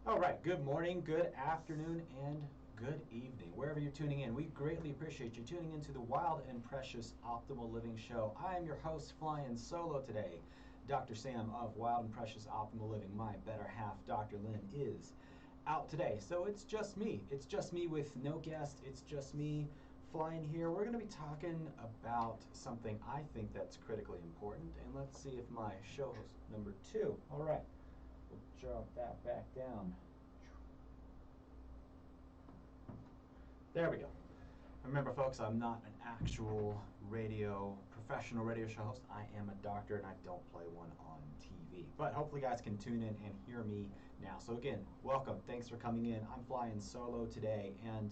All right, good morning, good afternoon, and good evening. Wherever you're tuning in, we greatly appreciate you tuning into the Wild and Precious Optimal Living Show. I am your host, flying solo today, Dr. Sam of Wild and Precious Optimal Living. My better half, Dr. Lynn, is out today. So it's just me. It's just me with no guest. It's just me flying here. We're going to be talking about something I think that's critically important. And let's see if my show host number 2. All right. We'll drop that back down. There we go. Remember, folks, I'm not an actual professional radio show host. I am a doctor, and I don't play one on TV. But hopefully, you guys can tune in and hear me now. So again, welcome. Thanks for coming in. I'm flying solo today. And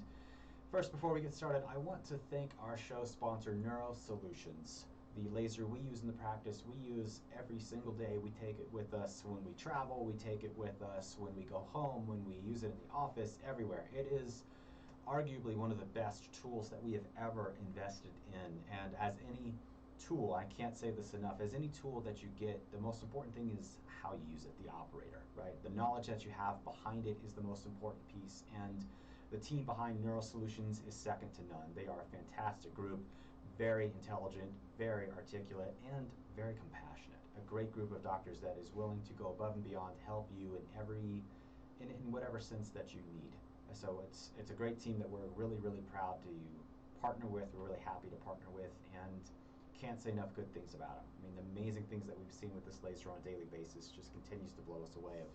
first, before we get started, I want to thank our show sponsor, Neuro Solutions. The laser we use in the practice, we use every single day. We take it with us when we travel. We take it with us when we go home, when we use it in the office, everywhere. It is arguably one of the best tools that we have ever invested in. And as any tool, I can't say this enough, as any tool that you get, the most important thing is how you use it, the operator, right? The knowledge that you have behind it is the most important piece. And the team behind Neuro Solutions is second to none. They are a fantastic group, very intelligent, very articulate, and very compassionate. A great group of doctors that is willing to go above and beyond to help you in whatever sense that you need. So it's a great team that we're really, really proud to partner with. We're really happy to partner with, and can't say enough good things about them. I mean, the amazing things that we've seen with this laser on a daily basis just continues to blow us away of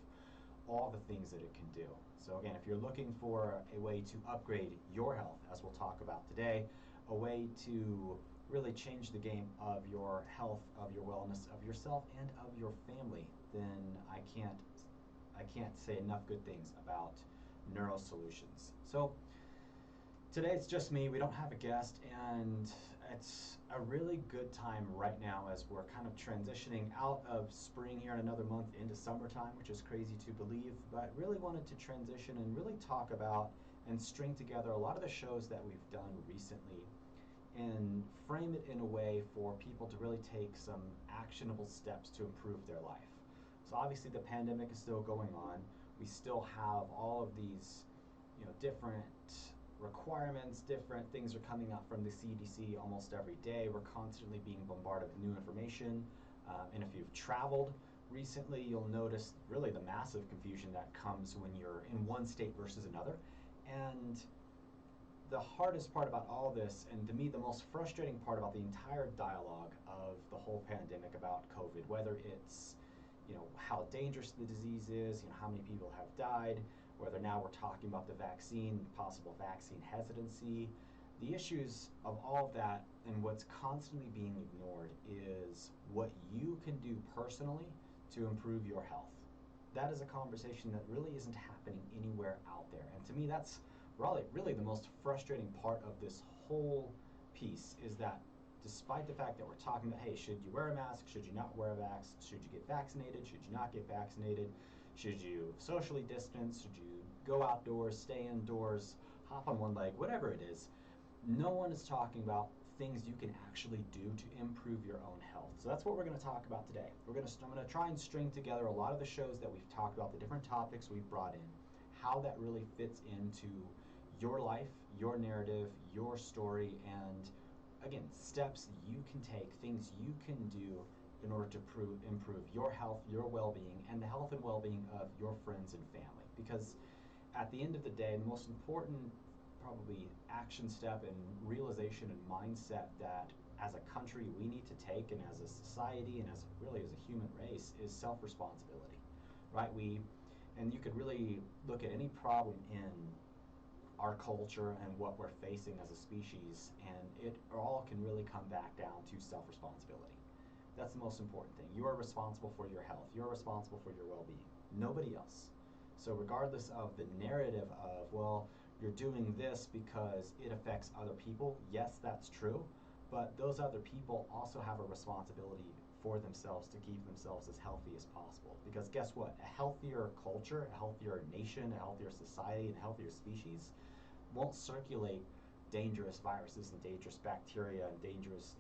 all the things that it can do. So again, if you're looking for a way to upgrade your health, as we'll talk about today, a way to really change the game of your health, of your wellness, of yourself, and of your family, then I can't say enough good things about Neuro Solutions. So today it's just me. We don't have a guest, and it's a really good time right now as we're kind of transitioning out of spring here in another month into summertime, which is crazy to believe, but really wanted to transition and really talk about and string together a lot of the shows that we've done recently and frame it in a way for people to really take some actionable steps to improve their life. So obviously the pandemic is still going on. We still have all of these, different requirements, different things are coming out from the CDC almost every day. We're constantly being bombarded with new information. And if you've traveled recently, you'll notice really the massive confusion that comes when you're in one state versus another. And the hardest part about all this, and to me the most frustrating part about the entire dialogue of the whole pandemic about COVID, whether it's how dangerous the disease is, how many people have died, whether now we're talking about the vaccine, possible vaccine hesitancy. The issues of all of that and what's constantly being ignored is what you can do personally to improve your health. That is a conversation that really isn't happening anywhere out there. And to me, that's really the most frustrating part of this whole piece, is that despite the fact that we're talking about, hey, should you wear a mask? Should you not wear a vax? Should you get vaccinated? Should you not get vaccinated? Should you socially distance? Should you go outdoors, stay indoors, hop on one leg, whatever it is? No one is talking about things you can actually do to improve your own health. So that's what we're going to talk about today. I'm going to try and string together a lot of the shows that we've talked about, the different topics we've brought in, how that really fits into your life, your narrative, your story, and again, steps you can take, things you can do in order to improve your health, your well-being, and the health and well-being of your friends and family. Because at the end of the day, the most important probably action step and realization and mindset that as a country we need to take, and as a society and as a human race, is self-responsibility, right? And you could really look at any problem in our culture and what we're facing as a species, and it all can really come back down to self-responsibility. That's the most important thing. You are responsible for your health. You're responsible for your well-being. Nobody else. So regardless of the narrative of, well, you're doing this because it affects other people, yes, that's true, but those other people also have a responsibility for themselves to keep themselves as healthy as possible. Because guess what? A healthier culture, a healthier nation, a healthier society, and a healthier species won't circulate dangerous viruses and dangerous bacteria and dangerous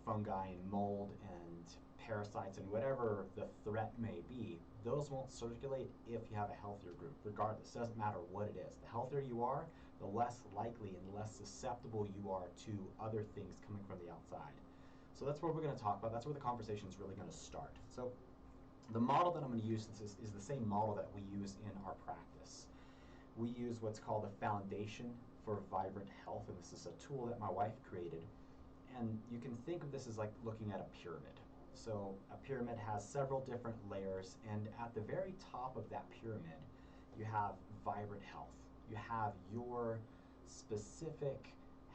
fungi and mold and parasites and whatever the threat may be, those won't circulate if you have a healthier group, regardless. It doesn't matter what it is. The healthier you are, the less likely and less susceptible you are to other things coming from the outside. So that's what we're going to talk about. That's where the conversation is really going to start. So the model that I'm going to use is the same model that we use in our practice. We use what's called a foundation for vibrant health, and this is a tool that my wife created. And you can think of this as like looking at a pyramid. So a pyramid has several different layers, and at the very top of that pyramid, you have vibrant health. You have your specific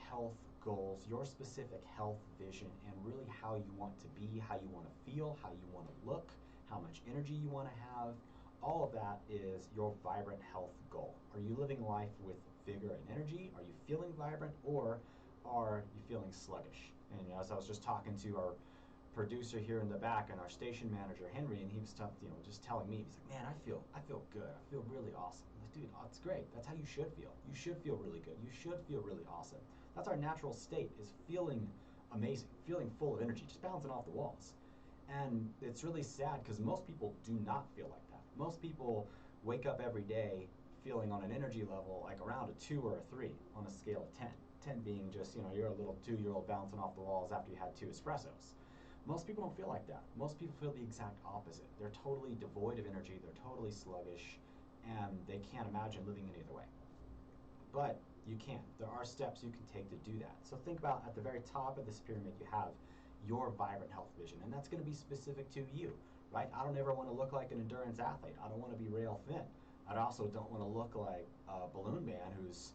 health goals, your specific health vision, and really how you want to be, how you want to feel, how you want to look, how much energy you want to have. All of that is your vibrant health goal. Are you living life with vigor and energy? Are you feeling vibrant, or are you feeling sluggish? And as I was just talking to our producer here in the back and our station manager Henry, and he was just telling me, he's like, man, I feel good. I feel really awesome. I'm like, dude, that's great. That's how you should feel. You should feel really good. You should feel really awesome. That's our natural state, is feeling amazing, feeling full of energy, just bouncing off the walls. And it's really sad because most people do not feel like that. Most people wake up every day feeling on an energy level like around a 2 or a 3 on a scale of 10. 10 being just, you're a little 2-year-old bouncing off the walls after you had 2 espressos. Most people don't feel like that. Most people feel the exact opposite. They're totally devoid of energy, they're totally sluggish, and they can't imagine living any other way. But you can. There are steps you can take to do that. So think about, at the very top of this pyramid, you have your vibrant health vision, and that's going to be specific to you, right? I don't ever want to look like an endurance athlete. I don't want to be rail thin. I also don't want to look like a balloon man who's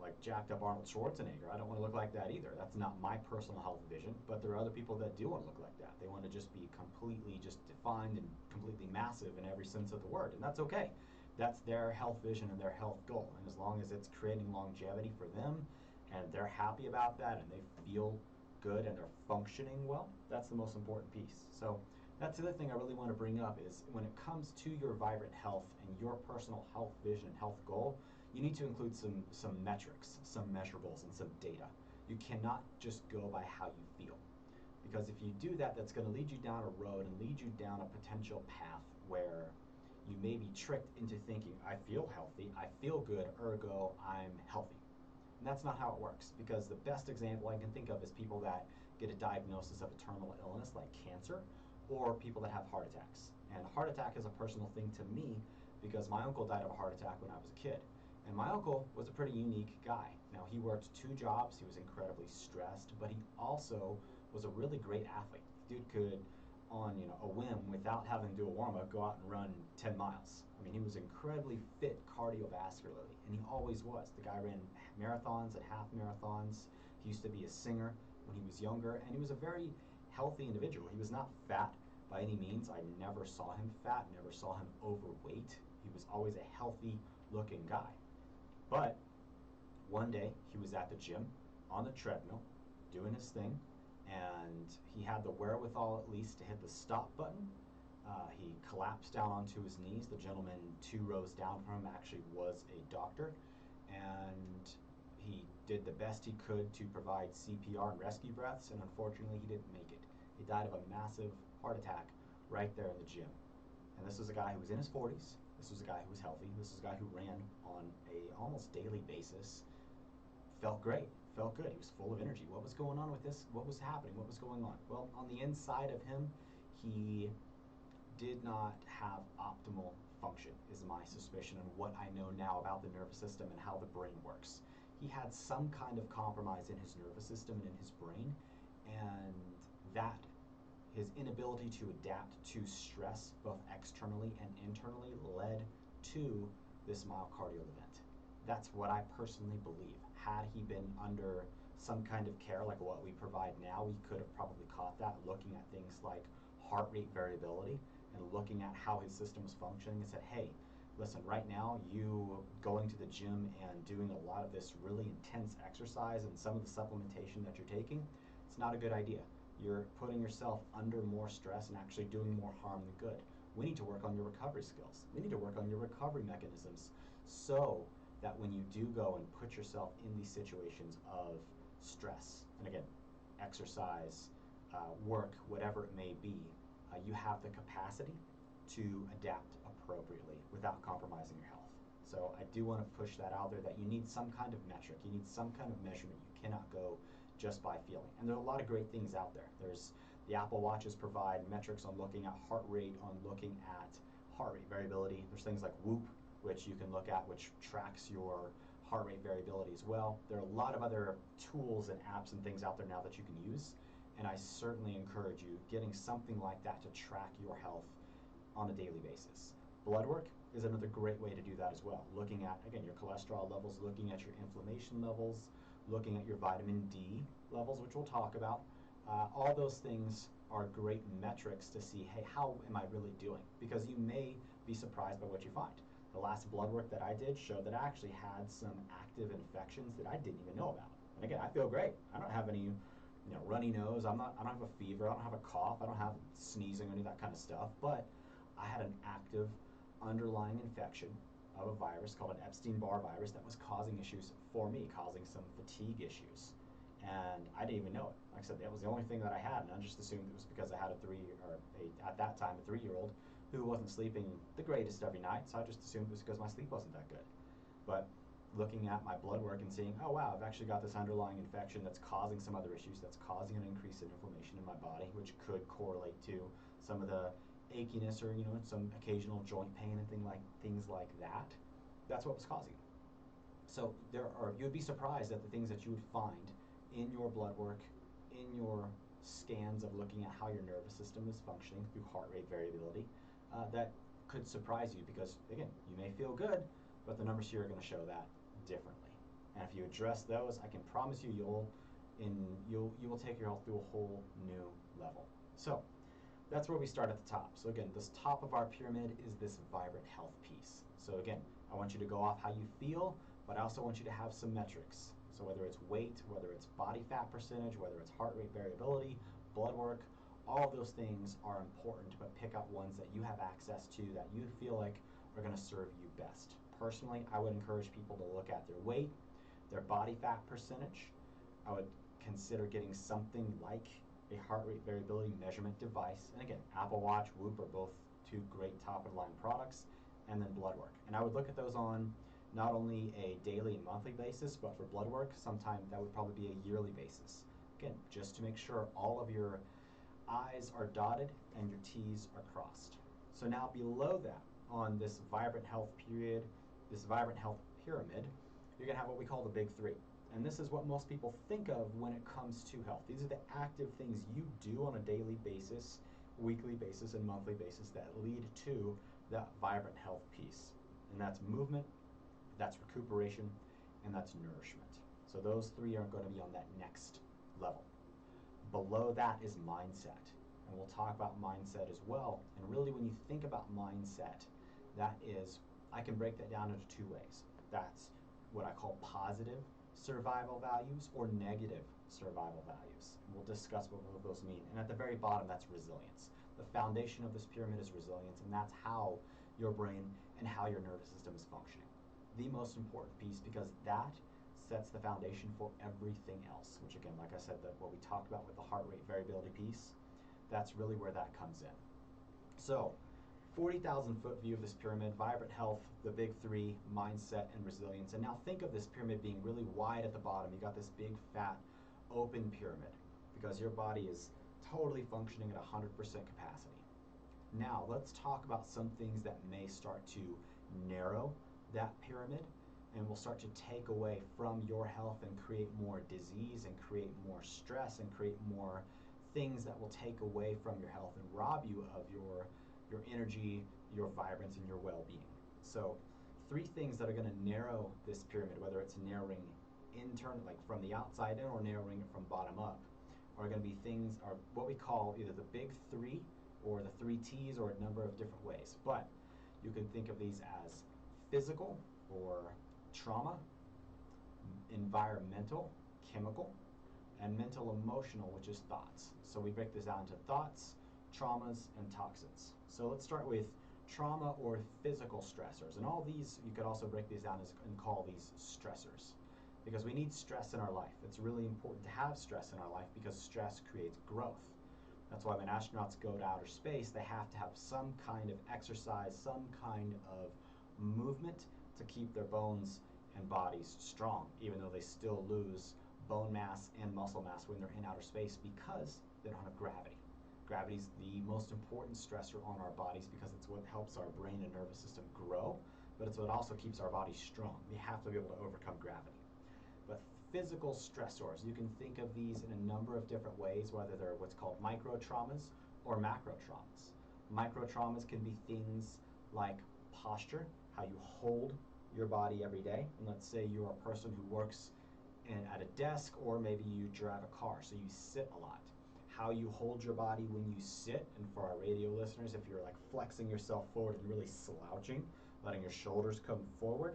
like jacked up Arnold Schwarzenegger. I don't want to look like that either. That's not my personal health vision, but there are other people that do want to look like that. They want to just be completely just defined and completely massive in every sense of the word, and that's okay. That's their health vision and their health goal, and as long as it's creating longevity for them and they're happy about that and they feel good and they're functioning well, that's the most important piece. So that's the other thing I really want to bring up, is when it comes to your vibrant health and your personal health vision and health goal, you need to include some metrics, some measurables, and some data. You cannot just go by how you feel, because if you do that, that's going to lead you down a road and lead you down a potential path where you may be tricked into thinking, I feel healthy, I feel good, ergo I'm healthy. And that's not how it works, because the best example I can think of is people that get a diagnosis of a terminal illness like cancer, or people that have heart attacks. And a heart attack is a personal thing to me because my uncle died of a heart attack when I was a kid. And my uncle was a pretty unique guy. Now, he worked 2 jobs, he was incredibly stressed, but he also was a really great athlete. Dude could, on a whim, without having to do a warm-up, go out and run 10 miles. I mean, he was incredibly fit cardiovascularly, and he always was. The guy ran marathons and half marathons. He used to be a singer when he was younger, and he was a very healthy individual. He was not fat by any means. I never saw him fat, never saw him overweight. He was always a healthy looking guy. But one day he was at the gym on the treadmill doing his thing, and he had the wherewithal at least to hit the stop button. He collapsed down onto his knees. The gentleman 2 rows down from him actually was a doctor, and he did the best he could to provide CPR and rescue breaths, and unfortunately he didn't make it. He died of a massive heart attack right there in the gym. And this was a guy who was in his 40s. This was a guy who was healthy. This was a guy who ran on a almost daily basis. Felt great, felt good. He was full of energy. What was going on with this? What was happening? What was going on? Well, on the inside of him, he did not have optimal function, is my suspicion, and what I know now about the nervous system and how the brain works. He had some kind of compromise in his nervous system and in his brain, and that his inability to adapt to stress, both externally and internally, led to this myocardial event. That's what I personally believe. Had he been under some kind of care like what we provide now, we could have probably caught that, looking at things like heart rate variability and looking at how his system was functioning, and said, hey, listen, right now you going to the gym and doing a lot of this really intense exercise and some of the supplementation that you're taking, it's not a good idea. You're putting yourself under more stress and actually doing more harm than good. We need to work on your recovery skills. We need to work on your recovery mechanisms so that when you do go and put yourself in these situations of stress, and again, exercise, work, whatever it may be, you have the capacity to adapt appropriately without compromising your health. So I do want to push that out there, that you need some kind of metric, you need some kind of measurement. You cannot go just by feeling. And there are a lot of great things out there. There's the Apple Watches provide metrics on looking at heart rate, on looking at heart rate variability. There's things like Whoop, which you can look at, which tracks your heart rate variability as well. There are a lot of other tools and apps and things out there now that you can use, and I certainly encourage you getting something like that to track your health on a daily basis. Blood work is another great way to do that as well. Looking at, again, your cholesterol levels, looking at your inflammation levels, looking at your vitamin D levels, which we'll talk about. All those things are great metrics to see, hey, how am I really doing? Because you may be surprised by what you find. The last blood work that I did showed that I actually had some active infections that I didn't even know about. And again, I feel great. I don't have any, runny nose. I don't have a fever. I don't have a cough. I don't have sneezing or any of that kind of stuff. But I had an active underlying infection of a virus called an Epstein-Barr virus that was causing issues for me, causing some fatigue issues. And I didn't even know it. Like I said, that was the only thing that I had, and I just assumed it was because I had at that time, a 3-year-old who wasn't sleeping the greatest every night, so I just assumed it was because my sleep wasn't that good. But looking at my blood work and seeing, oh wow, I've actually got this underlying infection that's causing some other issues, that's causing an increase in inflammation in my body, which could correlate to some of the achiness or some occasional joint pain and things like that. That's what was causing it. So you'd be surprised at the things that you would find in your blood work, in your scans of looking at how your nervous system is functioning through heart rate variability, that could surprise you, because again, you may feel good, but the numbers here are going to show that differently. And if you address those, I can promise you you will take your health to a whole new level. So that's where we start at the top. So again, this top of our pyramid is this vibrant health piece. So again, I want you to go off how you feel, but I also want you to have some metrics. So whether it's weight, whether it's body fat percentage, whether it's heart rate variability, blood work, all of those things are important, but pick out ones that you have access to that you feel like are going to serve you best. Personally, I would encourage people to look at their weight, their body fat percentage. I would consider getting something like a heart rate variability measurement device. And again, Apple Watch, Whoop are both two great top-of-the-line products, and then blood work. And I would look at those on not only a daily and monthly basis, but for blood work, sometime that would probably be a yearly basis. Again, just to make sure all of your I's are dotted and your T's are crossed. So now below that, on this vibrant health period, this vibrant health pyramid, you're going to have what we call the big three. And this is what most people think of when it comes to health. These are the active things you do on a daily basis, weekly basis, and monthly basis that lead to that vibrant health piece. And that's movement, that's recuperation, and that's nourishment. So those three are going to be on that next level. Below that is mindset. And we'll talk about mindset as well. And really when you think about mindset, that is, I can break that down into two ways. That's what I call positive survival values or negative survival values. And we'll discuss what both of those mean. And at the very bottom, that's resilience. The foundation of this pyramid is resilience, and that's how your brain and how your nervous system is functioning. The most important piece, because that sets the foundation for everything else, which again, like I said, what we talked about with the heart rate variability piece, that's really where that comes in. So 40,000 foot view of this pyramid: vibrant health, the big three, mindset, and resilience. And now think of this pyramid being really wide at the bottom. You got this big, fat, open pyramid because your body is totally functioning at 100% capacity. Now let's talk about some things that may start to narrow that pyramid, and will start to take away from your health and create more disease and create more stress and create more things that will take away from your health and rob you of your energy, your vibrance, and your well-being. So 3 things that are going to narrow this pyramid, whether it's narrowing internally, like from the outside in, or narrowing it from bottom up, are going to be things, are what we call either the big 3 or the 3 T's, or a number of different ways. But you can think of these as physical or trauma, environmental, chemical, and mental emotional, which is thoughts. So we break this down into thoughts, traumas, and toxins. So let's start with trauma or physical stressors. And all these, you could also break these down and call these stressors, because we need stress in our life. It's really important to have stress in our life because stress creates growth. That's why when astronauts go to outer space, they have to have some kind of exercise, some kind of movement to keep their bones and bodies strong, even though they still lose bone mass and muscle mass when they're in outer space because they don't have gravity. Gravity is the most important stressor on our bodies because it's what helps our brain and nervous system grow, but it's what also keeps our bodies strong. We have to be able to overcome gravity. But physical stressors, you can think of these in a number of different ways, whether they're what's called micro traumas or macro traumas. Micro traumas can be things like posture, how you hold your body every day. And let's say you're a person who works at a desk, or maybe you drive a car, so you sit a lot. How you hold your body when you sit, and for our radio listeners, if you're like flexing yourself forward and really slouching, letting your shoulders come forward,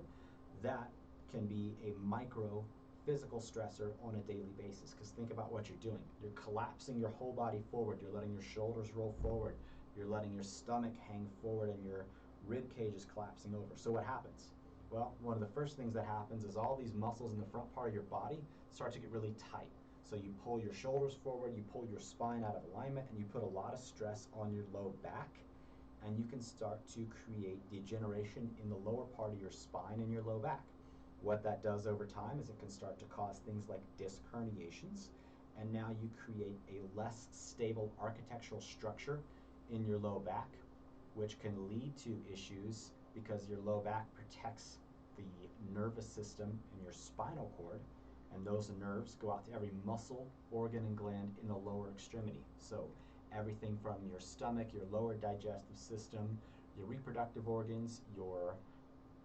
that can be a micro physical stressor on a daily basis. Because think about what you're doing. You're collapsing your whole body forward. You're letting your shoulders roll forward. You're letting your stomach hang forward, and your rib cage is collapsing over. So what happens? Well, one of the first things that happens is all these muscles in the front part of your body start to get really tight. So you pull your shoulders forward, you pull your spine out of alignment, and you put a lot of stress on your low back, and you can start to create degeneration in the lower part of your spine and your low back. What that does over time is it can start to cause things like disc herniations, and now you create a less stable architectural structure in your low back, which can lead to issues because your low back protects the nervous system in your spinal cord, and those nerves go out to every muscle, organ, and gland in the lower extremity. So everything from your stomach, your lower digestive system, your reproductive organs, your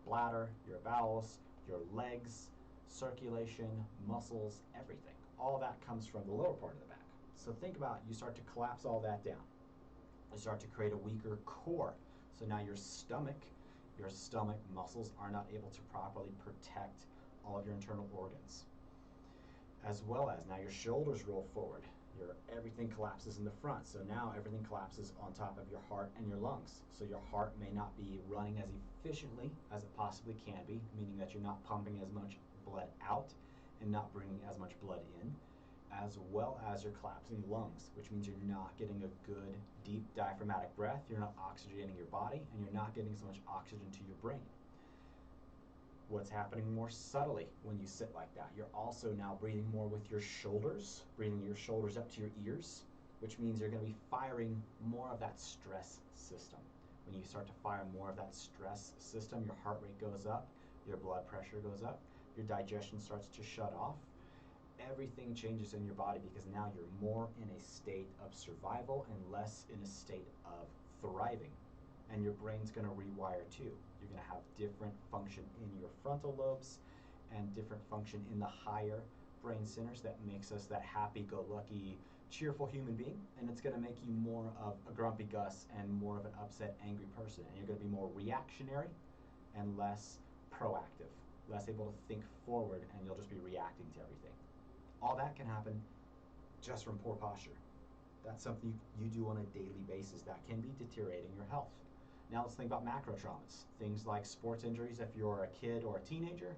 bladder, your bowels, your legs, circulation, muscles, everything. All that comes from the lower part of the back. So think about, you start to collapse all that down. You start to create a weaker core. So now your stomach muscles are not able to properly protect all of your internal organs. As well as now your shoulders roll forward. Everything collapses in the front. So now everything collapses on top of your heart and your lungs. So your heart may not be running as efficiently as it possibly can be, meaning that you're not pumping as much blood out and not bringing as much blood in, as well as your collapsing lungs, which means you're not getting a good, deep diaphragmatic breath, you're not oxygenating your body, and you're not getting so much oxygen to your brain. What's happening more subtly when you sit like that? You're also now breathing more with your shoulders, breathing your shoulders up to your ears, which means you're going to be firing more of that stress system. When you start to fire more of that stress system, your heart rate goes up, your blood pressure goes up, your digestion starts to shut off. Everything changes in your body because now you're more in a state of survival and less in a state of thriving. And your brain's going to rewire too. You're going to have different function in your frontal lobes and different function in the higher brain centers that makes us that happy-go-lucky, cheerful human being. And it's going to make you more of a grumpy Gus and more of an upset, angry person. And you're going to be more reactionary and less proactive, less able to think forward, and you'll just be reacting to everything. All that can happen just from poor posture. That's something you do on a daily basis that can be deteriorating your health. Now let's think about macro traumas, things like sports injuries if you're a kid or a teenager,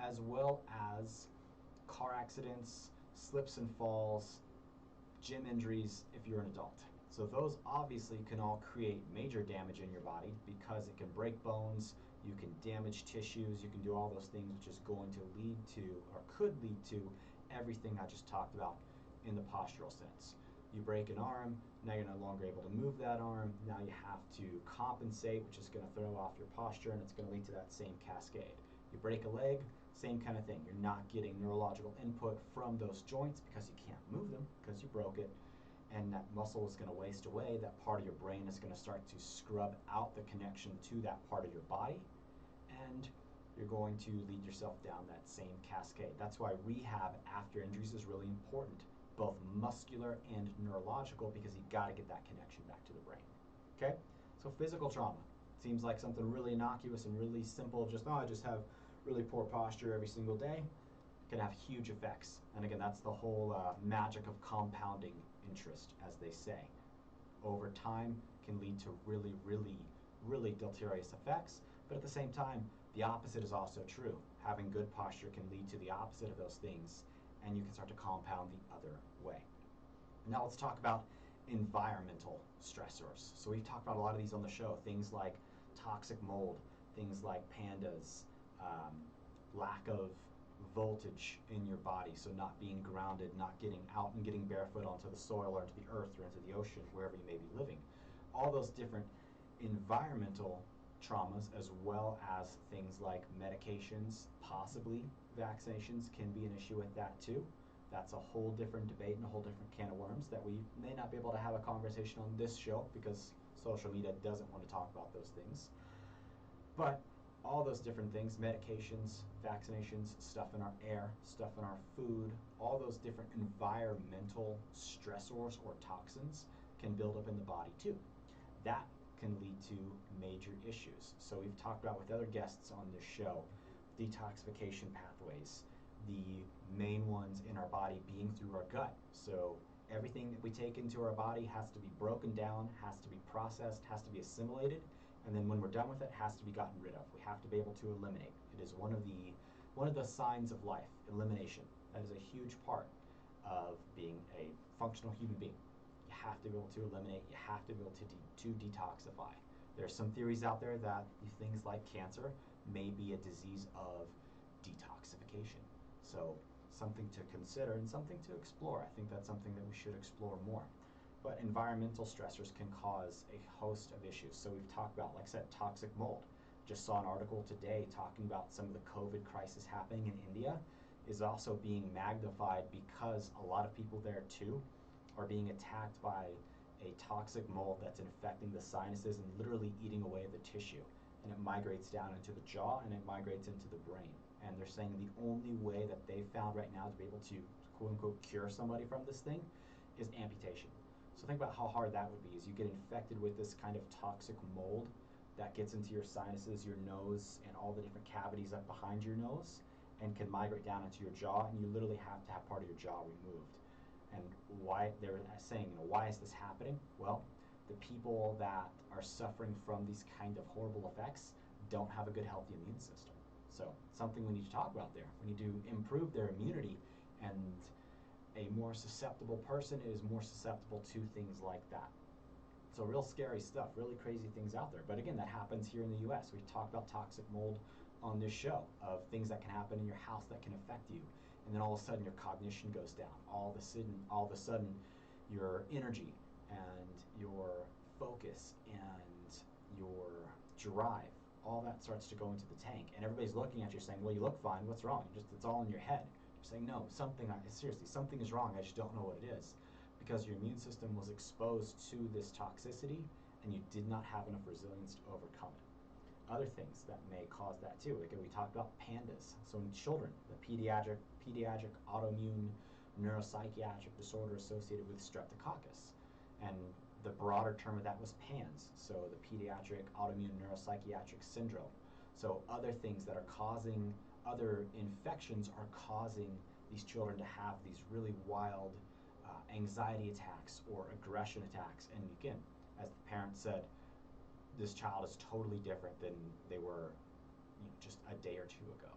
as well as car accidents, slips and falls, gym injuries if you're an adult. So those obviously can all create major damage in your body because it can break bones, you can damage tissues, you can do all those things, which is going to lead to, or could lead to, everything I just talked about in the postural sense. You break an arm, now you're no longer able to move that arm, now you have to compensate, which is going to throw off your posture, and it's going to lead to that same cascade. You break a leg, same kind of thing. You're not getting neurological input from those joints because you can't move them because you broke it, and that muscle is going to waste away. That part of your brain is going to start to scrub out the connection to that part of your body, and you're going to lead yourself down that same cascade. That's why rehab after injuries is really important, both muscular and neurological, because you got to get that connection back to the brain. Okay? So physical trauma seems like something really innocuous and really simple, just, I just have really poor posture every single day. It can have huge effects. And again, that's the whole magic of compounding interest, as they say. Over time can lead to really, really, really deleterious effects, but at the same time, the opposite is also true. Having good posture can lead to the opposite of those things, and you can start to compound the other way. Now let's talk about environmental stressors. So we've talked about a lot of these on the show, things like toxic mold, things like pandas, lack of voltage in your body, so not being grounded, not getting out and getting barefoot onto the soil or into the earth or into the ocean, wherever you may be living. All those different environmental traumas, as well as things like medications, possibly vaccinations, can be an issue with that too. That's a whole different debate and a whole different can of worms that we may not be able to have a conversation on this show because social media doesn't want to talk about those things. But all those different things, medications, vaccinations, stuff in our air, stuff in our food, all those different environmental stressors or toxins can build up in the body too. That can lead to major issues. So we've talked about with other guests on this show, detoxification pathways, the main ones in our body being through our gut. So everything that we take into our body has to be broken down, has to be processed, has to be assimilated, and then when we're done with it, has to be gotten rid of. We have to be able to eliminate. It is one of the signs of life, elimination. That is a huge part of being a functional human being. You have to be able to eliminate, you have to be able to detoxify. There's some theories out there that things like cancer may be a disease of detoxification. So something to consider and something to explore. I think that's something that we should explore more. But environmental stressors can cause a host of issues. So we've talked about, like I said, toxic mold. Just saw an article today talking about some of the COVID crisis happening in India is also being magnified because a lot of people there too are being attacked by a toxic mold that's infecting the sinuses and literally eating away the tissue. And it migrates down into the jaw and it migrates into the brain. And they're saying the only way that they found right now to be able to quote unquote cure somebody from this thing is amputation. So think about how hard that would be as you get infected with this kind of toxic mold that gets into your sinuses, your nose, and all the different cavities up behind your nose and can migrate down into your jaw, and you literally have to have part of your jaw removed. And why they're saying, why is this happening? Well, the people that are suffering from these kind of horrible effects don't have a good healthy immune system. So something we need to talk about there. We need to improve their immunity, and a more susceptible person is more susceptible to things like that. So real scary stuff, really crazy things out there. But again, that happens here in the US. We talk about toxic mold on this show, of things that can happen in your house that can affect you. And then all of a sudden your cognition goes down. All of a sudden your energy and your focus and your drive, all that starts to go into the tank. And everybody's looking at you saying, well, you look fine, what's wrong? It's all in your head. You're saying, no, seriously, something is wrong, I just don't know what it is. Because your immune system was exposed to this toxicity and you did not have enough resilience to overcome it. Other things that may cause that too, like we talked about pandas. So in children, the pediatric autoimmune neuropsychiatric disorder associated with streptococcus. And the broader term of that was PANS, so the pediatric autoimmune neuropsychiatric syndrome. So other things that are causing, other infections are causing these children to have these really wild anxiety attacks or aggression attacks. And again, as the parent said, this child is totally different than they were just a day or two ago.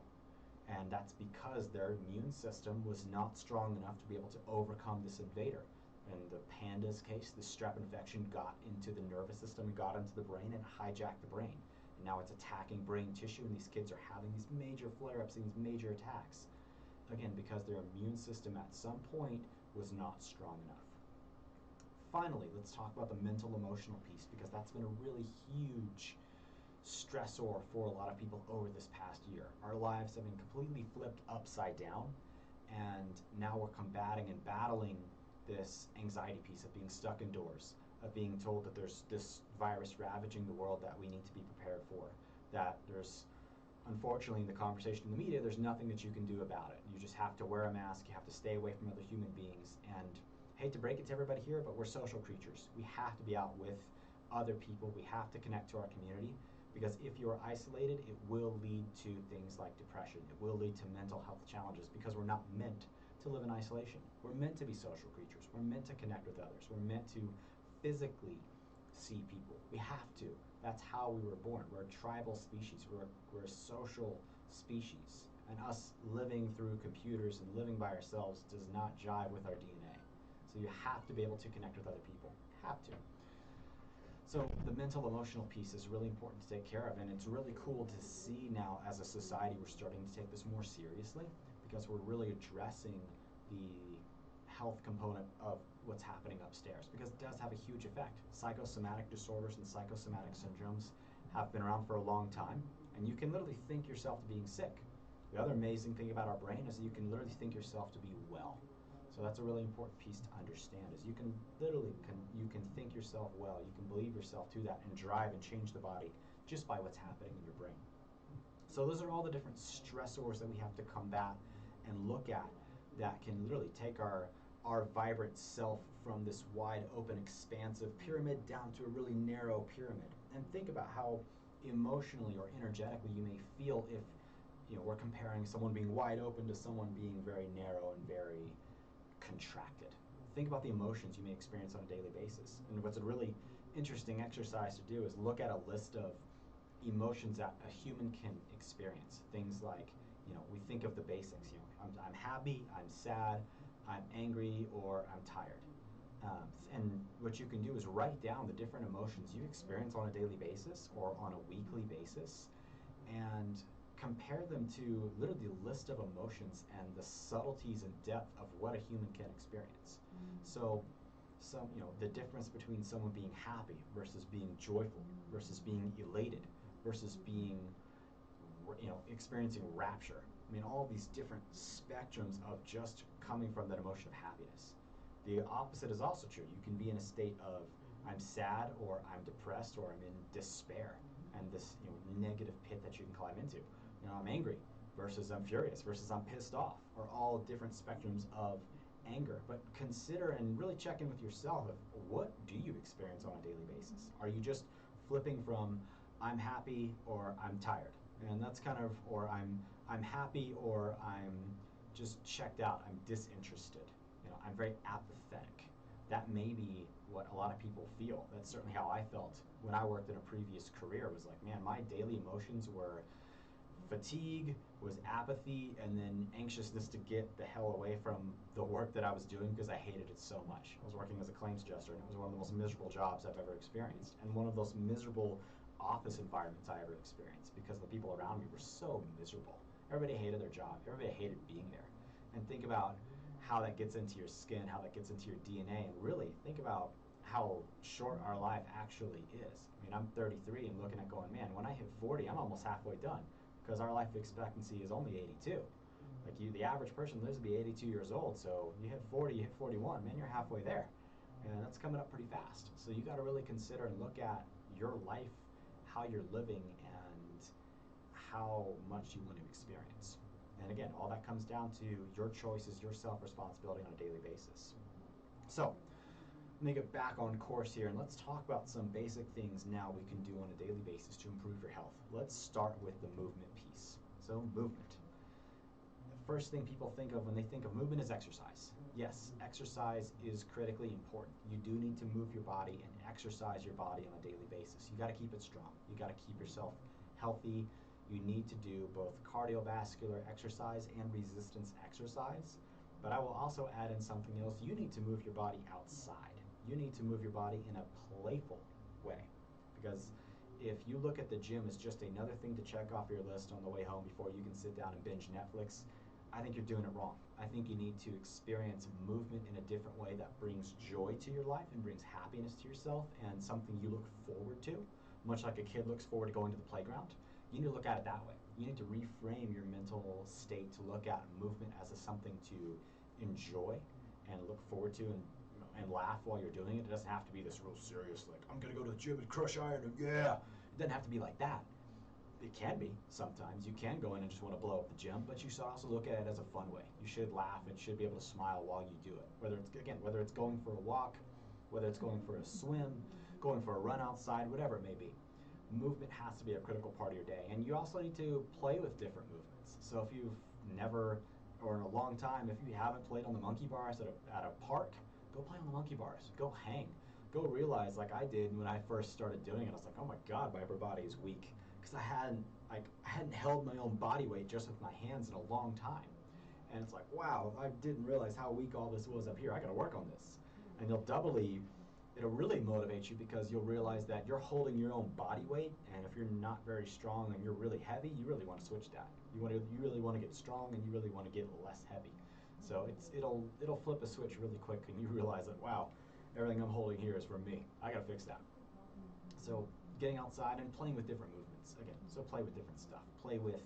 And that's because their immune system was not strong enough to be able to overcome this invader. In the panda's case, the strep infection got into the nervous system and got into the brain and hijacked the brain. And now it's attacking brain tissue, and these kids are having these major flare-ups and these major attacks. Again, because their immune system at some point was not strong enough. Finally, let's talk about the mental emotional piece, because that's been a really huge stressor for a lot of people over this past year. Our lives have been completely flipped upside down, and now we're combating and battling this anxiety piece of being stuck indoors, of being told that there's this virus ravaging the world that we need to be prepared for, that there's, unfortunately, in the conversation in the media, there's nothing that you can do about it. You just have to wear a mask, you have to stay away from other human beings, and I hate to break it to everybody here, but we're social creatures. We have to be out with other people, we have to connect to our community, because if you're isolated, it will lead to things like depression, it will lead to mental health challenges, because we're not meant to live in isolation. We're meant to be social creatures, we're meant to connect with others, we're meant to physically see people. We have to. That's how we were born. We're a tribal species. We're a social species. And us living through computers and living by ourselves does not jive with our DNA. So you have to be able to connect with other people. have to. So the mental emotional piece is really important to take care of, and it's really cool to see now as a society we're starting to take this more seriously because we're really addressing the health component of what's happening upstairs because it does have a huge effect. Psychosomatic disorders and psychosomatic syndromes have been around for a long time, and you can literally think yourself to being sick. The other amazing thing about our brain is that you can literally think yourself to be well. So that's a really important piece to understand is you can literally you can think yourself well, you can believe yourself to that and drive and change the body just by what's happening in your brain. So those are all the different stressors that we have to combat and look at that can literally take our vibrant self from this wide open expansive pyramid down to a really narrow pyramid. And think about how emotionally or energetically you may feel if we're comparing someone being wide open to someone being very narrow and very contracted. Think about the emotions you may experience on a daily basis. And what's a really interesting exercise to do is look at a list of emotions that a human can experience. Things like, we think of the basics. I'm happy, I'm sad, I'm angry, or I'm tired. And what you can do is write down the different emotions you experience on a daily basis or on a weekly basis and compare them to literally the list of emotions and the subtleties and depth of what a human can experience. So the difference between someone being happy versus being joyful versus being elated versus being experiencing rapture. I mean, all these different spectrums of just coming from that emotion of happiness. The opposite is also true. You can be in a state of I'm sad or I'm depressed or I'm in despair and this negative pit that you can climb into. I'm angry versus I'm furious versus I'm pissed off are all different spectrums of anger. But consider and really check in with yourself of what do you experience on a daily basis? Are you just flipping from I'm happy or I'm tired? And that's kind of, or I'm happy or I'm just checked out, I'm disinterested. I'm very apathetic. That may be what a lot of people feel. That's certainly how I felt when I worked in a previous career. It was like, man, my daily emotions were fatigue, was apathy, and then anxiousness to get the hell away from the work that I was doing because I hated it so much. I was working as a claims adjuster, and it was one of the most miserable jobs I've ever experienced, and one of those miserable office environments I ever experienced because the people around me were so miserable. Everybody hated their job. Everybody hated being there. And think about how that gets into your skin, how that gets into your DNA, and really think about how short our life actually is. I mean, I'm 33 and looking at going, man, when I hit 40, I'm almost halfway done because our life expectancy is only 82. Like the average person lives to be 82 years old, so you hit 40, you hit 41, man, you're halfway there. And that's coming up pretty fast. So you got to really consider and look at your life, how you're living, and how much you want to experience. And again, all that comes down to your choices, your self-responsibility on a daily basis. So, let me get back on course here and let's talk about some basic things now we can do on a daily basis to improve your health. Let's start with the movement piece. So, movement. The first thing people think of when they think of movement is exercise. Yes, exercise is critically important. You do need to move your body and exercise your body on a daily basis. You got to keep it strong. You got to keep yourself healthy. You need to do both cardiovascular exercise and resistance exercise. But I will also add in something else. You need to move your body outside. You need to move your body in a playful way. Because if you look at the gym as just another thing to check off your list on the way home before you can sit down and binge Netflix, I think you're doing it wrong. I think you need to experience movement in a different way that brings joy to your life and brings happiness to yourself and something you look forward to, much like a kid looks forward to going to the playground. You need to look at it that way. You need to reframe your mental state to look at movement as something to enjoy and look forward to and laugh while you're doing it. It doesn't have to be this real serious, like, I'm going to go to the gym and crush iron, and yeah. It doesn't have to be like that. It can be sometimes. You can go in and just want to blow up the gym, but you should also look at it as a fun way. You should laugh and should be able to smile while you do it. Whether it's going for a walk, whether it's going for a swim, going for a run outside, whatever it may be. Movement has to be a critical part of your day. And you also need to play with different movements. So if you've never, or in a long time, if you haven't played on the monkey bars at a park, go play on the monkey bars. Go hang. Go realize, like I did when I first started doing it, I was like, oh my God, my upper body is weak. Because I hadn't held my own body weight just with my hands in a long time. And it's like, wow, I didn't realize how weak all this was up here. I got to work on this. And you'll doubly It'll really motivate you because you'll realize that you're holding your own body weight, and if you're not very strong and you're really heavy, you really want to switch that. You really want to get strong, and you really want to get less heavy. So it'll flip a switch really quick, and you realize that, wow, everything I'm holding here is from me. I gotta fix that. So getting outside and playing with different movements again. So play with different stuff. Play with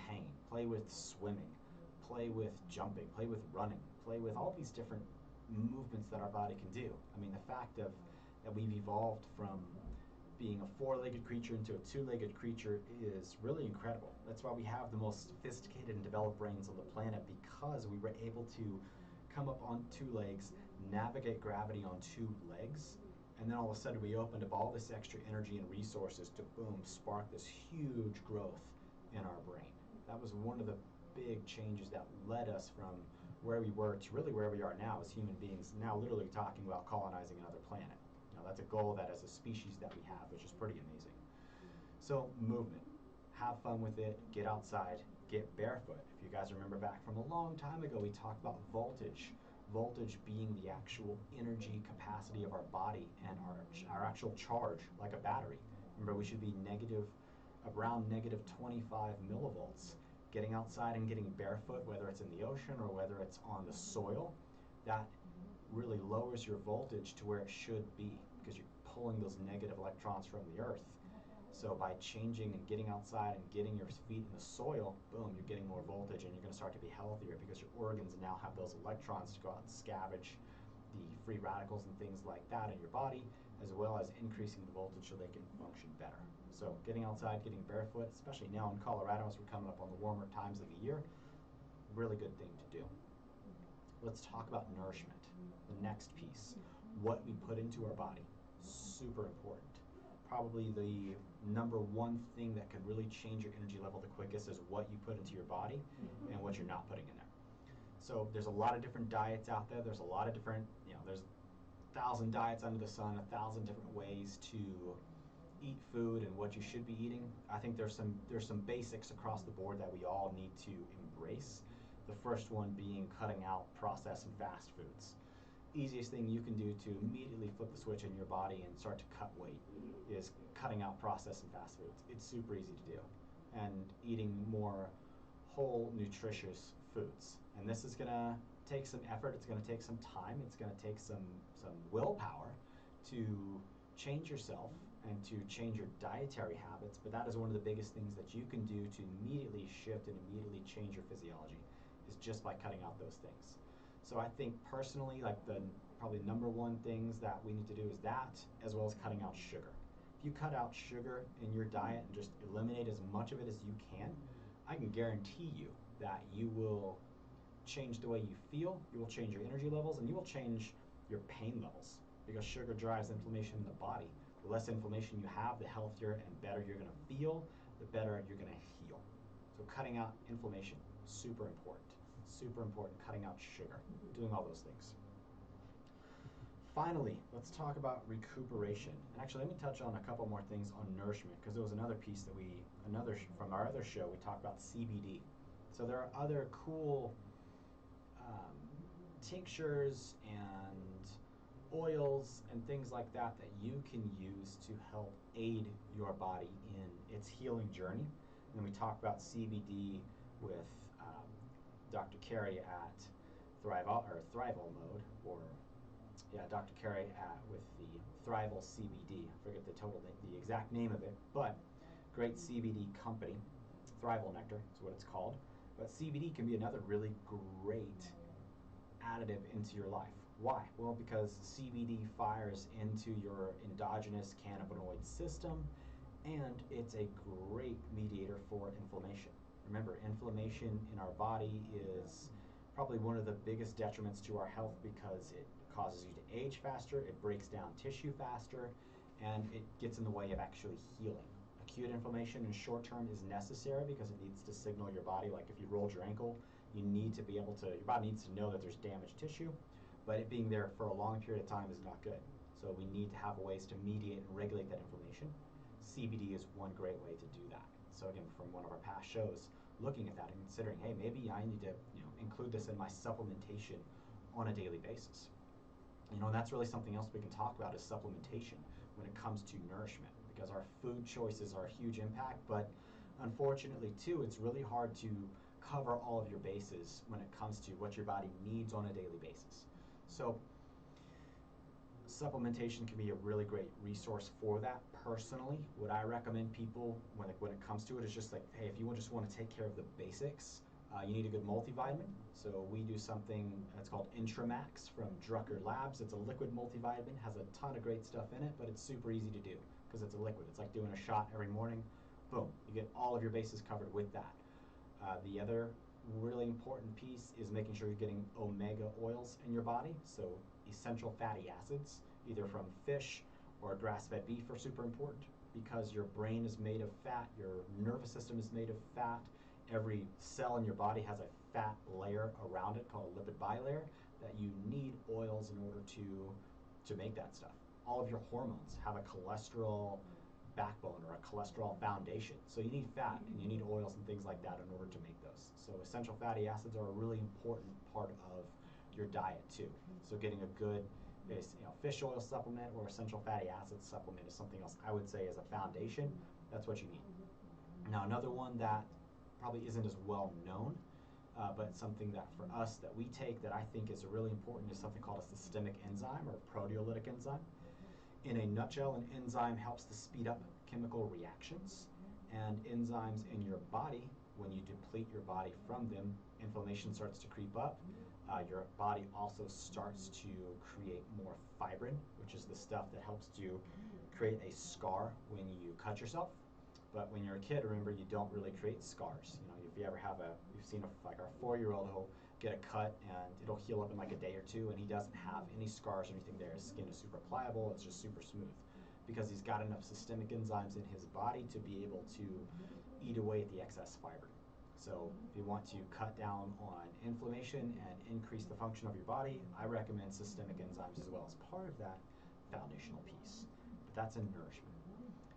hanging. Play with swimming. Play with jumping. Play with running. Play with all these different movements that our body can do. I mean, the fact of that we've evolved from being a four-legged creature into a two-legged creature is really incredible. That's why we have the most sophisticated and developed brains on the planet, because we were able to come up on two legs, navigate gravity on two legs, and then all of a sudden we opened up all this extra energy and resources to boom, spark this huge growth in our brain. That was one of the big changes that led us from where we were to really where we are now as human beings, now literally talking about colonizing another planet. Now that's a goal that as a species that we have, which is pretty amazing. So movement, have fun with it, get outside, get barefoot. If you guys remember back from a long time ago, we talked about voltage. Voltage being the actual energy capacity of our body and our actual charge, like a battery. Remember, we should be around negative 25 millivolts. Getting outside and getting barefoot, whether it's in the ocean or whether it's on the soil, that really lowers your voltage to where it should be, because you're pulling those negative electrons from the earth. So by changing and getting outside and getting your feet in the soil, boom, you're getting more voltage, and you're going to start to be healthier because your organs now have those electrons to go out and scavenge the free radicals and things like that in your body, as well as increasing the voltage so they can function better. So getting outside, getting barefoot, especially now in Colorado as we're coming up on the warmer times of the year, really good thing to do. Let's talk about nourishment, the next piece. What we put into our body, super important. Probably the number one thing that can really change your energy level the quickest is what you put into your body and what you're not putting in there. So there's a lot of different diets out there. There's a lot of different, there's 1,000 diets under the sun, 1,000 different ways to eat food and what you should be eating. I think there's some basics across the board that we all need to embrace. The first one being cutting out processed and fast foods. Easiest thing you can do to immediately flip the switch in your body and start to cut weight is cutting out processed and fast foods. It's super easy to do. And eating more whole, nutritious foods. And this is gonna take some effort, it's gonna take some time, it's gonna take some willpower to change yourself and to change your dietary habits, but that is one of the biggest things that you can do to immediately shift and immediately change your physiology, is just by cutting out those things. So I think personally, like the probably number one things that we need to do is that, as well as cutting out sugar. If you cut out sugar in your diet and just eliminate as much of it as you can, I can guarantee you that you will change the way you feel, you will change your energy levels, and you will change your pain levels, because sugar drives inflammation in the body. The less inflammation you have, the healthier and better you're going to feel, the better you're going to heal. So cutting out inflammation, super important. Super important, cutting out sugar, doing all those things. Finally, let's talk about recuperation. And actually, let me touch on a couple more things on nourishment, because there was another piece that from our other show, we talked about CBD. So there are other cool tinctures and oils and things like that that you can use to help aid your body in its healing journey. And we talked about CBD with Dr. Carey at Thrival Mode, or Dr. Carey with the Thrival CBD. I forget the exact name of it, but great CBD company. Thrival Nectar is what it's called. But CBD can be another really great additive into your life. Why? Well, because CBD fires into your endogenous cannabinoid system, and it's a great mediator for inflammation. Remember, inflammation in our body is probably one of the biggest detriments to our health, because it causes you to age faster, it breaks down tissue faster, and it gets in the way of actually healing. Acute inflammation in short term is necessary because it needs to signal your body, like if you rolled your ankle, your body needs to know that there's damaged tissue, but it being there for a long period of time is not good. So we need to have ways to mediate and regulate that inflammation. CBD is one great way to do that. So again, from one of our past shows, looking at that and considering, hey, maybe I need to include this in my supplementation on a daily basis. And that's really something else we can talk about is supplementation when it comes to nourishment, because our food choices are a huge impact, but unfortunately too, it's really hard to cover all of your bases when it comes to what your body needs on a daily basis. So supplementation can be a really great resource for that. Personally, what I recommend people when it comes to it is just like, hey, if you just want to take care of the basics, you need a good multivitamin. So we do something that's called Intramax from Drucker Labs. It's a liquid multivitamin, has a ton of great stuff in it, but it's super easy to do because it's a liquid. It's like doing a shot every morning. Boom, you get all of your bases covered with that. The other really important piece is making sure you're getting omega oils in your body. So essential fatty acids, either from fish or grass-fed beef, are super important because your brain is made of fat, your nervous system is made of fat. Every cell in your body has a fat layer around it called a lipid bilayer that you need oils in order to make that stuff. All of your hormones have a cholesterol backbone or a cholesterol foundation. So you need fat and you need oils and things like that in order to make those. So essential fatty acids are a really important part of your diet too. So getting a good fish oil supplement or essential fatty acids supplement is something else I would say is a foundation. That's what you need. Now another one that probably isn't as well known, but something that for us that we take that I think is really important is something called a systemic enzyme or proteolytic enzyme. In a nutshell, an enzyme helps to speed up chemical reactions, and enzymes in your body, when you deplete your body from them, inflammation starts to creep up. Your body also starts to create more fibrin, which is the stuff that helps to create a scar when you cut yourself. But when you're a kid, remember, you don't really create scars. If you ever you've seen like our 4-year-old who'll get a cut and it'll heal up in like a day or two, and he doesn't have any scars or anything there. His skin is super pliable, it's just super smooth because he's got enough systemic enzymes in his body to be able to eat away at the excess fibrin. So if you want to cut down on inflammation and increase the function of your body, I recommend systemic enzymes as well as part of that foundational piece. But that's in nourishment.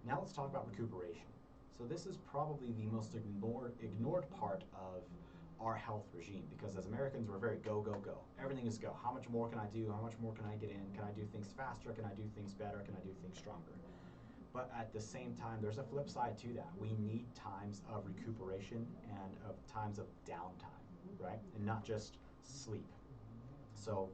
Now let's talk about recuperation. So this is probably the most ignored part of our health regime, because as Americans we're very go, go, go. Everything is go. How much more can I do? How much more can I get in? Can I do things faster? Can I do things better? Can I do things stronger? But at the same time, there's a flip side to that. We need times of recuperation and of times of downtime, right? And not just sleep. So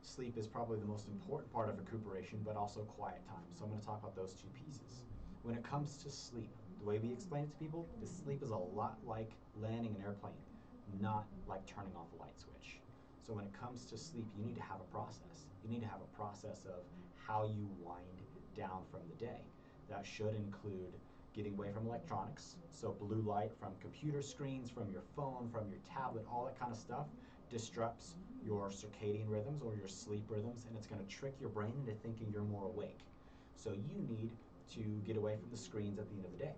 sleep is probably the most important part of recuperation, but also quiet time. So I'm going to talk about those two pieces. When it comes to sleep, the way we explain it to people is sleep is a lot like landing an airplane, not like turning off a light switch. So when it comes to sleep, you need to have a process. You need to have a process of how you wind down from the day. That should include getting away from electronics. So blue light from computer screens, from your phone, from your tablet, all that kind of stuff disrupts your circadian rhythms or your sleep rhythms, and it's going to trick your brain into thinking you're more awake. So you need to get away from the screens at the end of the day.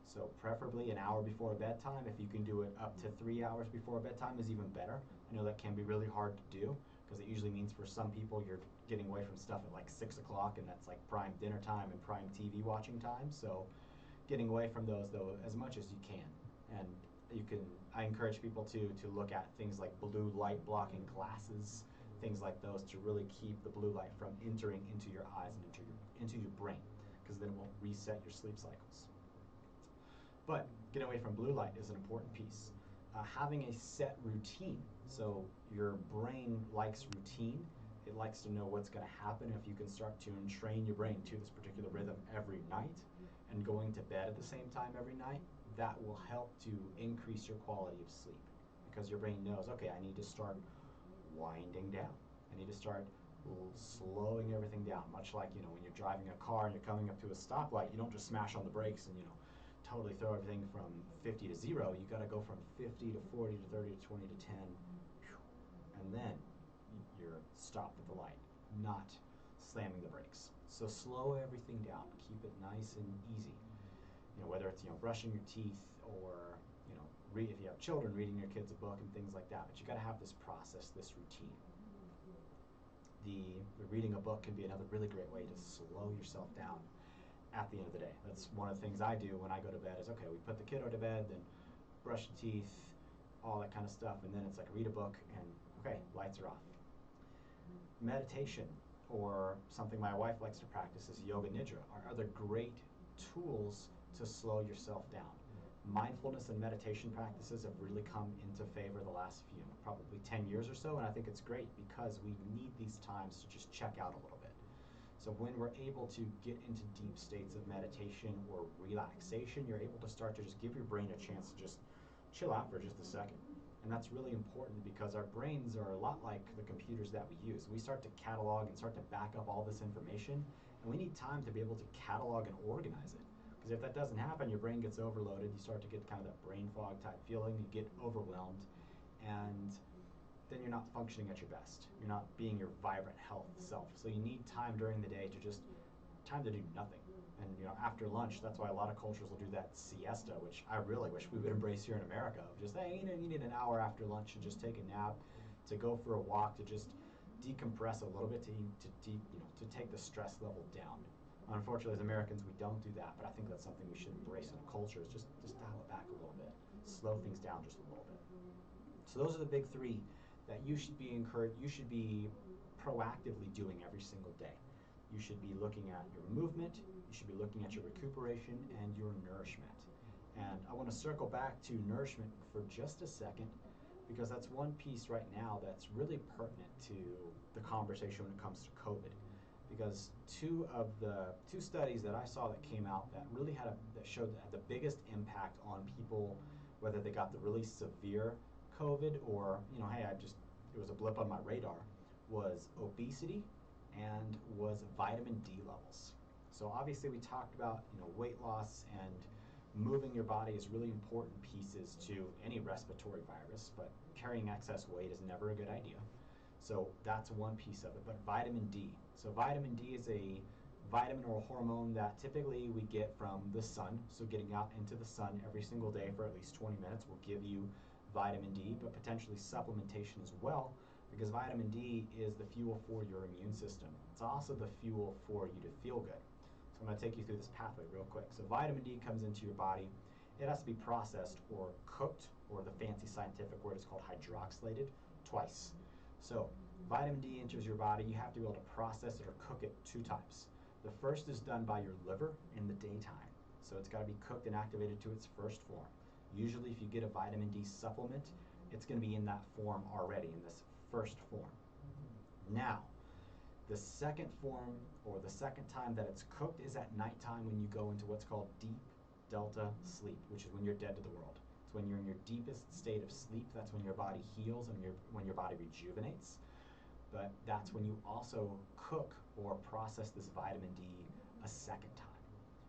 So preferably an hour before bedtime. If you can do it up to 3 hours before bedtime is even better. I know that can be really hard to do because it usually means for some people you're getting away from stuff at like 6 o'clock, and that's like prime dinner time and prime TV watching time. So getting away from those though as much as you can. And I encourage people to look at things like blue light blocking glasses, things like those, to really keep the blue light from entering into your eyes and into your brain, because then it won't reset your sleep cycles. But getting away from blue light is an important piece. Having a set routine. So your brain likes routine. It likes to know what's going to happen. If you can start to entrain your brain to this particular rhythm every night and going to bed at the same time every night, that will help to increase your quality of sleep, because your brain knows, okay, I need to start winding down. I need to start slowing everything down. Much like, when you're driving a car and you're coming up to a stoplight, you don't just smash on the brakes and, totally throw everything from 50 to 0. You got to go from 50 to 40 to 30 to 20 to 10, and then you're stopped at the light, not slamming the brakes. So slow everything down. Keep it nice and easy. Whether it's brushing your teeth or if you have children, reading your kids a book and things like that. But you got to have this process, this routine. The reading a book can be another really great way to slow yourself down at the end of the day. That's one of the things I do when I go to bed is, okay, we put the kiddo to bed, then brush the teeth, all that kind of stuff, and then it's like read a book and, okay, lights are off. meditation or something my wife likes to practice is yoga nidra are other great tools to slow yourself down. Mindfulness and meditation practices have really come into favor the last few, probably 10 years or so, and I think it's great because we need these times to just check out a little bit. So when we're able to get into deep states of meditation or relaxation, you're able to start to just give your brain a chance to just chill out for just a second. And that's really important because our brains are a lot like the computers that we use. We start to catalog and start to back up all this information, and we need time to be able to catalog and organize it. Because if that doesn't happen, your brain gets overloaded, you start to get kind of that brain fog type feeling, you get overwhelmed, and then you're not functioning at your best. You're not being your vibrant health self. So you need time during the day to just, time to do nothing. And after lunch, that's why a lot of cultures will do that siesta, which I really wish we would embrace here in America. Just, hey, you need an hour after lunch to just take a nap, to go for a walk, to just decompress a little bit, to take the stress level down. Unfortunately, as Americans, we don't do that, but I think that's something we should embrace in a culture, is just dial it back a little bit, slow things down just a little bit. So those are the big three that you should be proactively doing every single day. You should be looking at your movement, you should be looking at your recuperation and your nourishment. And I want to circle back to nourishment for just a second, because that's one piece right now that's really pertinent to the conversation when it comes to COVID. Because two studies that I saw that came out that really that showed that the biggest impact on people, whether they got the really severe COVID or, hey, it was a blip on my radar, was obesity and was vitamin D levels. So obviously we talked about, weight loss and moving your body is really important pieces to any respiratory virus, but carrying excess weight is never a good idea. So that's one piece of it. But vitamin D. So vitamin D is a vitamin or a hormone that typically we get from the sun. So getting out into the sun every single day for at least 20 minutes will give you vitamin D, but potentially supplementation as well, because vitamin D is the fuel for your immune system. It's also the fuel for you to feel good. So I'm going to take you through this pathway real quick. So vitamin D comes into your body. It has to be processed or cooked, or the fancy scientific word is called hydroxylated, twice. So vitamin D enters your body. You have to be able to process it or cook it 2 times. The first is done by your liver in the daytime. So it's got to be cooked and activated to its first form. Usually if you get a vitamin D supplement, it's going to be in that form already, in this first form. Now, the second form, or the second time that it's cooked, is at nighttime when you go into what's called deep delta sleep, which is when you're dead to the world. It's when you're in your deepest state of sleep. That's when your body heals and when your body rejuvenates. But that's when you also cook or process this vitamin D a second time.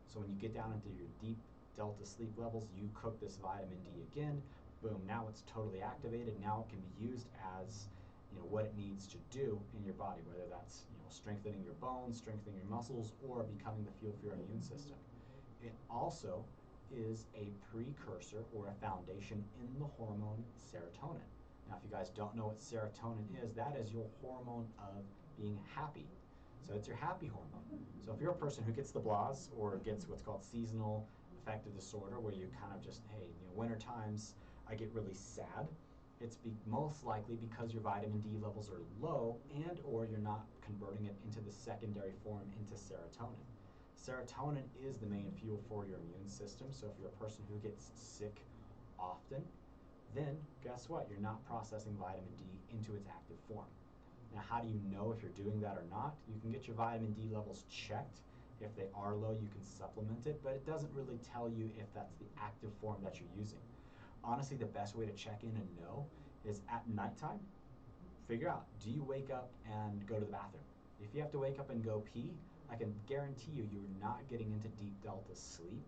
So when you get down into your deep delta sleep levels, you cook this vitamin D again. Boom, now it's totally activated. Now it can be used as what it needs to do in your body, whether that's strengthening your bones, strengthening your muscles, or becoming the fuel for your immune system. It also is a precursor or a foundation in the hormone serotonin. Now, if you guys don't know what serotonin is, that is your hormone of being happy. So it's your happy hormone. So if you're a person who gets the blahs or gets what's called seasonal affective disorder, where you kind of just, hey, winter times I get really sad, it's most likely because your vitamin D levels are low and or you're not converting it into the secondary form into serotonin. Serotonin is the main fuel for your immune system. So if you're a person who gets sick often, then guess what? You're not processing vitamin D into its active form. Now, how do you know if you're doing that or not? You can get your vitamin D levels checked. If they are low, you can supplement it, but it doesn't really tell you if that's the active form that you're using. Honestly, the best way to check in and know is at nighttime, figure out, do you wake up and go to the bathroom? If you have to wake up and go pee, I can guarantee you're not getting into deep delta sleep,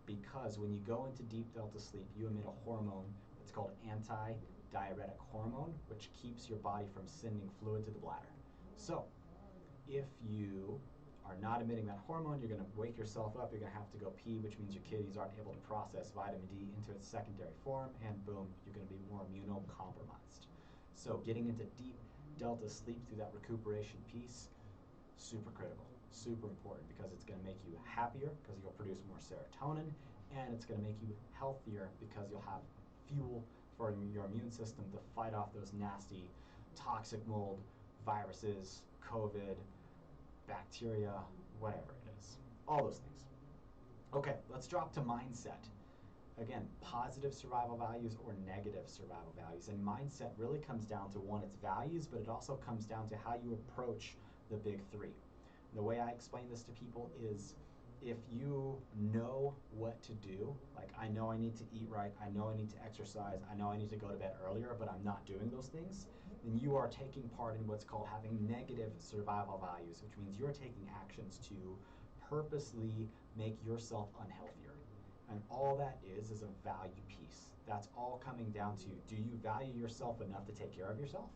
because when you go into deep delta sleep, you emit a hormone that's called anti-diuretic hormone, which keeps your body from sending fluid to the bladder. So if you are not emitting that hormone, you're going to wake yourself up, you're going to have to go pee, which means your kidneys aren't able to process vitamin D into its secondary form, and boom, you're going to be more immunocompromised. So getting into deep delta sleep through that recuperation piece, super critical, super important, because it's going to make you happier because you'll produce more serotonin, and it's going to make you healthier because you'll have fuel for your immune system to fight off those nasty toxic mold viruses, COVID, bacteria, whatever it is. All those things. Okay, let's drop to mindset. Again, positive survival values or negative survival values. And mindset really comes down to one, its values, but it also comes down to how you approach the big three. The way I explain this to people is if you know what to do, like I know I need to eat right, I know I need to exercise, I know I need to go to bed earlier, but I'm not doing those things, then you are taking part in what's called having negative survival values, which means you're taking actions to purposely make yourself unhealthier. And all that is a value piece. That's all coming down to, do you value yourself enough to take care of yourself?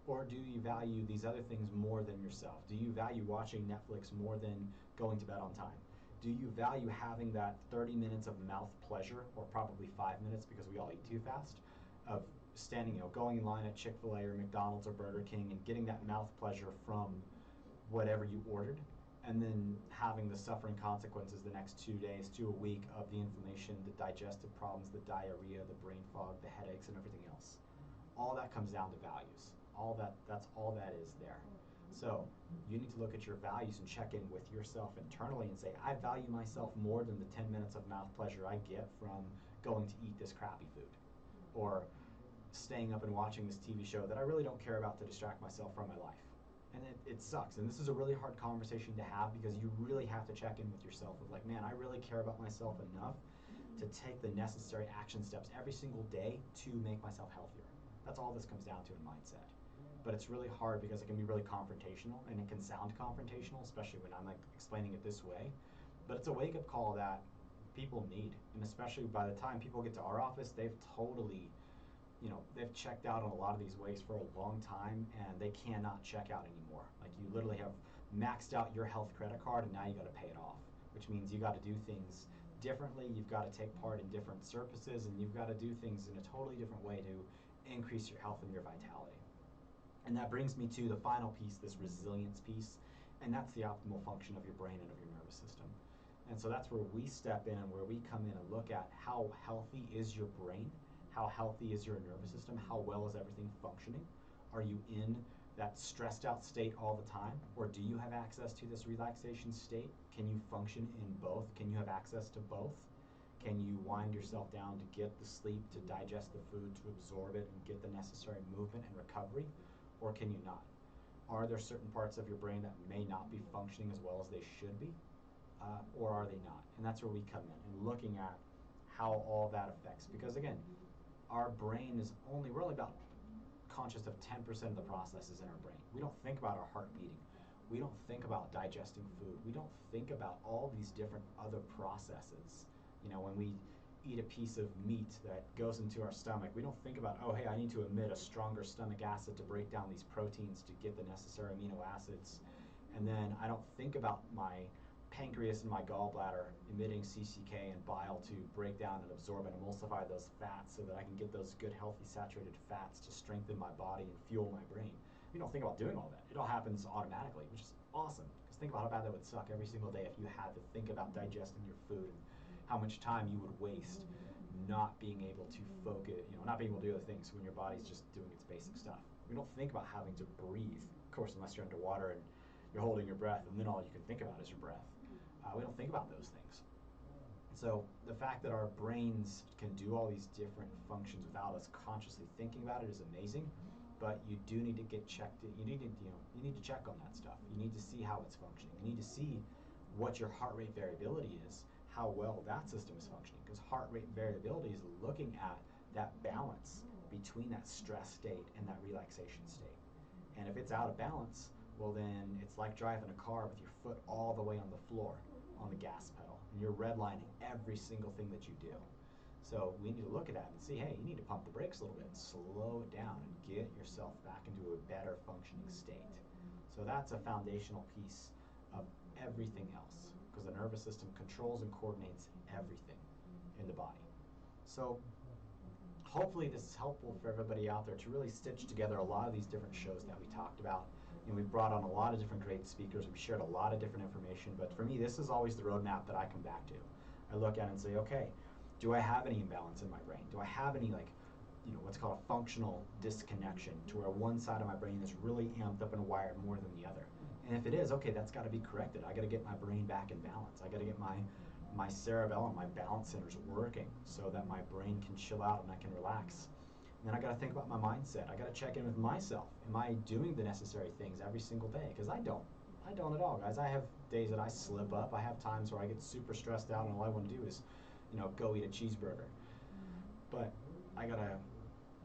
Or do you value these other things more than yourself? Do you value watching Netflix more than going to bed on time? Do you value having that 30 minutes of mouth pleasure, or probably 5 minutes because we all eat too fast, of standing, going in line at Chick-fil-A or McDonald's or Burger King and getting that mouth pleasure from whatever you ordered, and then having the suffering consequences the next 2 days to a week of the inflammation, the digestive problems, the diarrhea, the brain fog, the headaches, and everything else. All that comes down to values. That's all that is there. So you need to look at your values and check in with yourself internally and say, I value myself more than the 10 minutes of mouth pleasure I get from going to eat this crappy food, or staying up and watching this TV show that I really don't care about to distract myself from my life. And it sucks. And this is a really hard conversation to have, because you really have to check in with yourself of like, man, I really care about myself enough to take the necessary action steps every single day to make myself healthier. That's all this comes down to in mindset. But it's really hard because it can be really confrontational, and it can sound confrontational, especially when I'm like explaining it this way. But it's a wake-up call that people need, and especially by the time people get to our office, they've totally, they've checked out on a lot of these ways for a long time, and they cannot check out anymore. Like, you literally have maxed out your health credit card, and now you got to pay it off, which means you got to do things differently. You've got to take part in different services, and you've got to do things in a totally different way to increase your health and your vitality. And that brings me to the final piece, this resilience piece, and that's the optimal function of your brain and of your nervous system. And so that's where we step in and where we come in and look at how healthy is your brain, how healthy is your nervous system, how well is everything functioning? Are you in that stressed out state all the time, or do you have access to this relaxation state? Can you function in both? Can you have access to both? Can you wind yourself down to get the sleep, to digest the food, to absorb it, and get the necessary movement and recovery? Or can you not? Are there certain parts of your brain that may not be functioning as well as they should be? Or are they not? And that's where we come in and looking at how all that affects. Because again, our brain is we're only about conscious of 10% of the processes in our brain. We don't think about our heart beating. We don't think about digesting food. We don't think about all these different other processes. When we eat a piece of meat that goes into our stomach, we don't think about, oh, hey, I need to emit a stronger stomach acid to break down these proteins to get the necessary amino acids. And then I don't think about my pancreas and my gallbladder emitting CCK and bile to break down and absorb and emulsify those fats so that I can get those good, healthy, saturated fats to strengthen my body and fuel my brain. We don't think about doing all that. It all happens automatically, which is awesome. Because think about how bad that would suck every single day if you had to think about digesting your food and how much time you would waste not being able to focus, not being able to do other things when your body's just doing its basic stuff. We don't think about having to breathe, of course, unless you're underwater and you're holding your breath, and then all you can think about is your breath. We don't think about those things. So the fact that our brains can do all these different functions without us consciously thinking about it is amazing. But you do need to get checked. You need to check on that stuff. You need to see how it's functioning. You need to see what your heart rate variability is, how well that system is functioning, because heart rate variability is looking at that balance between that stress state and that relaxation state. And if it's out of balance, well then it's like driving a car with your foot all the way on the floor, on the gas pedal, and you're redlining every single thing that you do. So we need to look at that and see, hey, you need to pump the brakes a little bit and slow it down and get yourself back into a better functioning state. So that's a foundational piece of everything else, because the nervous system controls and coordinates everything in the body. So hopefully this is helpful for everybody out there to really stitch together a lot of these different shows that we talked about. We've brought on a lot of different great speakers. We've shared a lot of different information, but for me, this is always the roadmap that I come back to. I look at it and say, okay, do I have any imbalance in my brain? Do I have any what's called a functional disconnection, to where one side of my brain is really amped up and wired more than the other. And if it is, okay, that's got to be corrected. I got to get my brain back in balance. I got to get my cerebellum, my balance centers working so that my brain can chill out and I can relax. And then I got to think about my mindset. I got to check in with myself. Am I doing the necessary things every single day? Because I don't. I don't at all, guys. I have days that I slip up. I have times where I get super stressed out and all I want to do is, go eat a cheeseburger. But I got to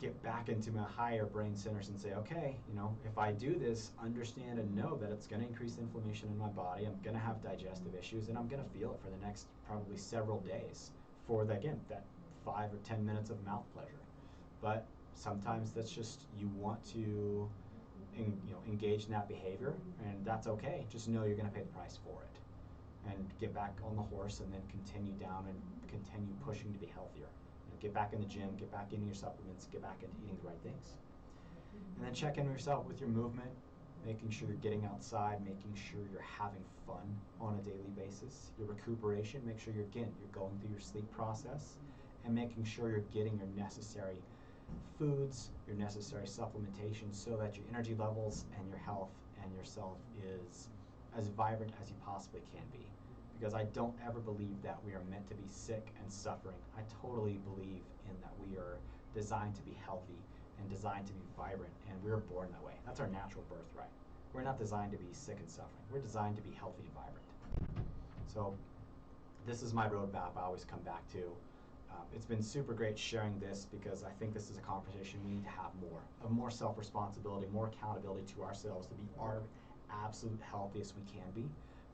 get back into my higher brain centers and say, okay, if I do this, understand and know that it's going to increase inflammation in my body. I'm going to have digestive issues, and I'm going to feel it for the next probably several days for that 5 or 10 minutes of mouth pleasure. But sometimes that's just, you want to engage in that behavior, and that's okay. Just know you're going to pay the price for it, and get back on the horse, and then continue down and continue pushing to be healthier. Get back in the gym, get back into your supplements, get back into eating the right things. And then check in with yourself with your movement, making sure you're getting outside, making sure you're having fun on a daily basis. Your recuperation, make sure you're going through your sleep process, and making sure you're getting your necessary foods, your necessary supplementation, so that your energy levels and your health and yourself is as vibrant as you possibly can be. Because I don't ever believe that we are meant to be sick and suffering. I totally believe in that we are designed to be healthy and designed to be vibrant, and we're born that way. That's our natural birthright. We're not designed to be sick and suffering. We're designed to be healthy and vibrant. So this is my roadmap I always come back to. It's been super great sharing this, because I think this is a conversation we need to have more self-responsibility, more accountability to ourselves to be our absolute healthiest we can be.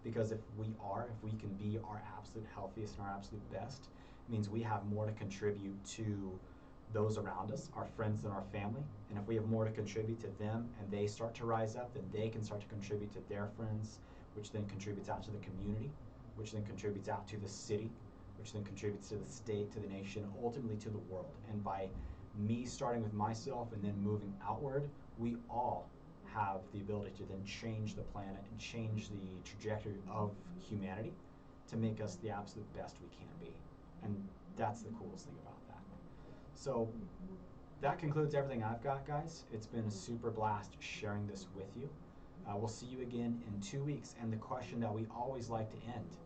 Because if we can be our absolute healthiest and our absolute best, it means we have more to contribute to those around us, our friends and our family. And if we have more to contribute to them and they start to rise up, then they can start to contribute to their friends, which then contributes out to the community, which then contributes out to the city, which then contributes to the state, to the nation, ultimately to the world. And by me starting with myself and then moving outward, we all have the ability to then change the planet and change the trajectory of humanity to make us the absolute best we can be. And that's the coolest thing about that. So that concludes everything I've got, guys. It's been a super blast sharing this with you. We'll see you again in 2 weeks. And the question that we always like to end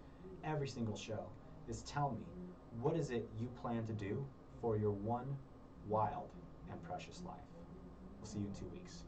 every single show is, tell me, what is it you plan to do for your one wild and precious life? We'll see you in 2 weeks.